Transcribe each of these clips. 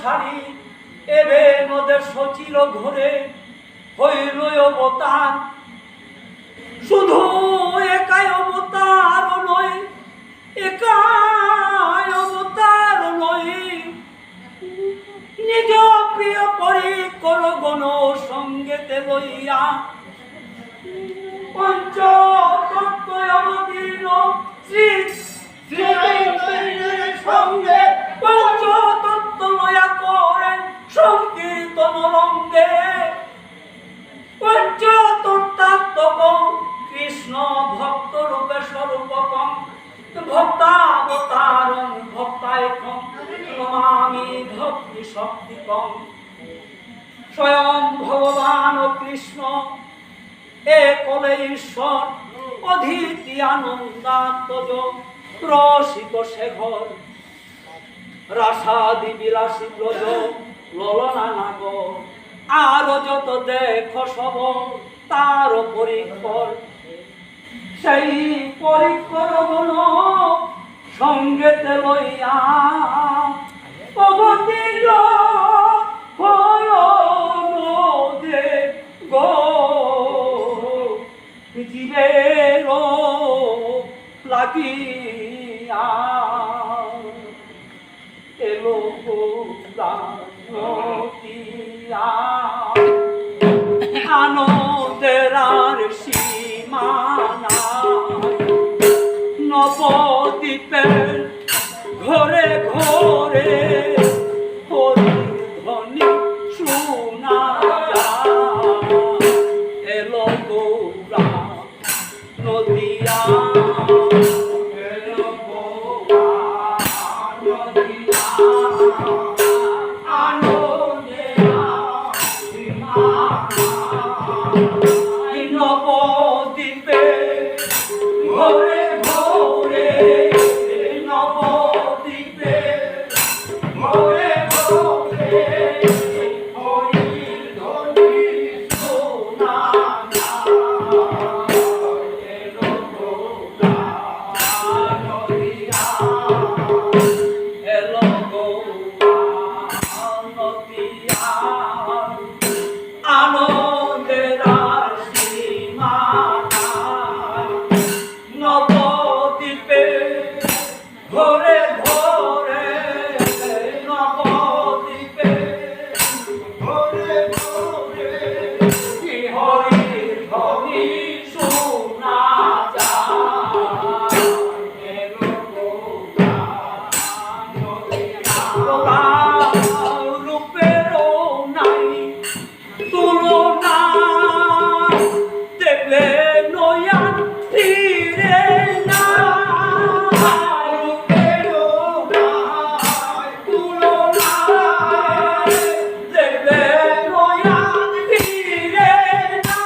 ছাড়ি এবে নদের সচির ঘরে হইল অবতার। শুধু একাই অবতার নয়, একাই অবতার নয়, নিজ প্রিয় পরিকর গণ সঙ্গেতে লইয়া পঞ্চ তত্ত্ব অবতীর্ণ শ্রী শ্রীকৃষ্ণের সঙ্গে পঞ্চ তত্ত্ব লয়া করেন সংকীর্তন রঙ্গে। পঞ্চ তত্ত্বাত্মকম কৃষ্ণ ভক্ত রূপে স্বরূপকম ভক্তাবতারং ভক্তায়কম নমামি ভক্তি শক্তিকম। স্বয়ং ভগবান ও কৃষ্ণ একলে ঈশ্বর অধীতি আনন্দাত্মজ রসিক শেখর রাসাদি বিলাসী ব্রজ ললনা নাগর। আরো যত দেখো সব তার পরিকর, সেই পরিকর গণ সঙ্গেতে লইয়া অবতীর্ণ হল নদে গো। জীবের লাগিয়া এলো নদিয়া আনন্দের আর সীমানা। নবদ্বীপের ঘরে ঘরে ধ্বনি শোনা যায়, এলো গৌরা নদিয়া এলো গৌরা নদিয়া নবদ্বীপে ঘরে ঘরে নবদ্বীপে ঘরে ঘরে হরির ধ্বনি শোনা যায়, এলো গৌরা নদিয়া এলো গৌরা নদিয়া আনন্দের আর সীমানা। নবদ্বীপে ঘরে ঘরে নবদ্বীপে ঘরে ঘরে হরির ধ্বনি শোনা যায়, এলো গৌরা নদিয়া। রূপেরও নাই তুলনা, দেখলে নয়ন ফিরে না। রূপেরও নাই তুলনা, দেখলে নয়ন ফিরে না।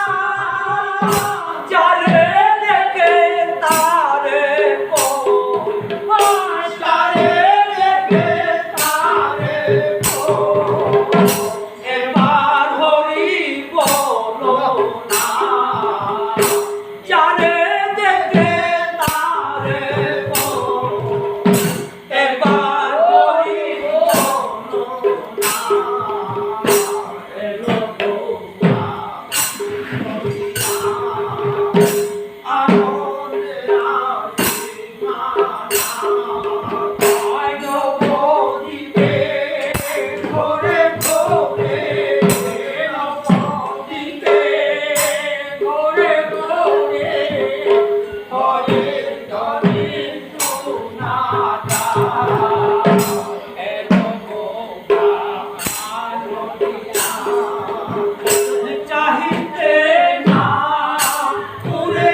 যারে দেখে তারে যারে দেখে তারে এবার হরি বলো না। যারে দেখে তারে এবার হরি বলো না। এলো গৌরা নদিয়া আনন্দের আর সীমানা। নবদ্বীপে ঘরে ঘরে নবদ্বীপে ঘরে ঘরে হরির ধ্বনি শোনা যায়, এলো গৌরা নদিয়া। চাহিতে না পুরে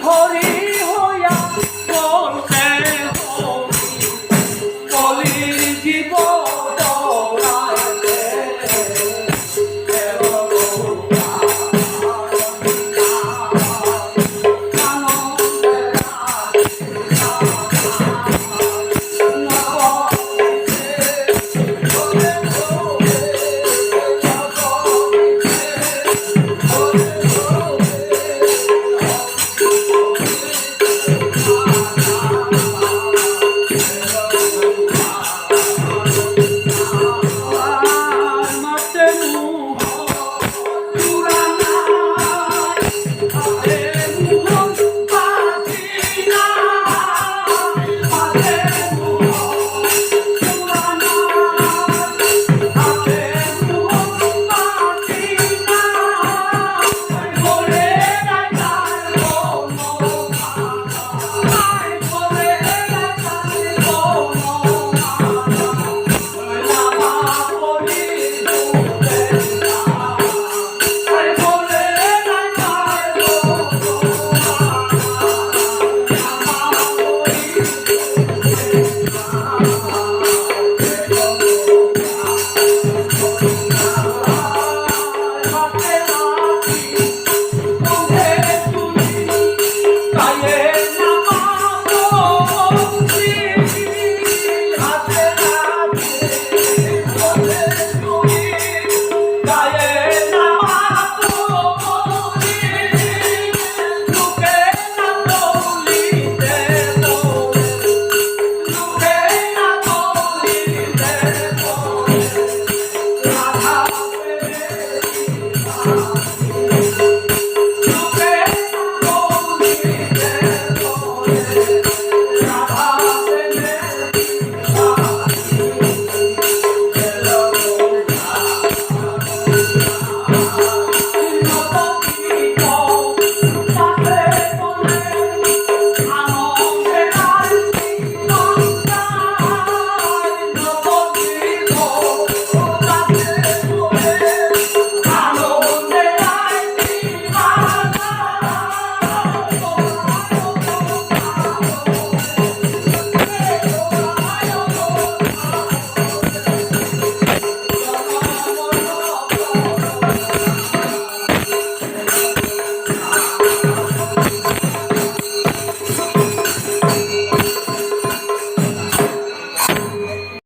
হরি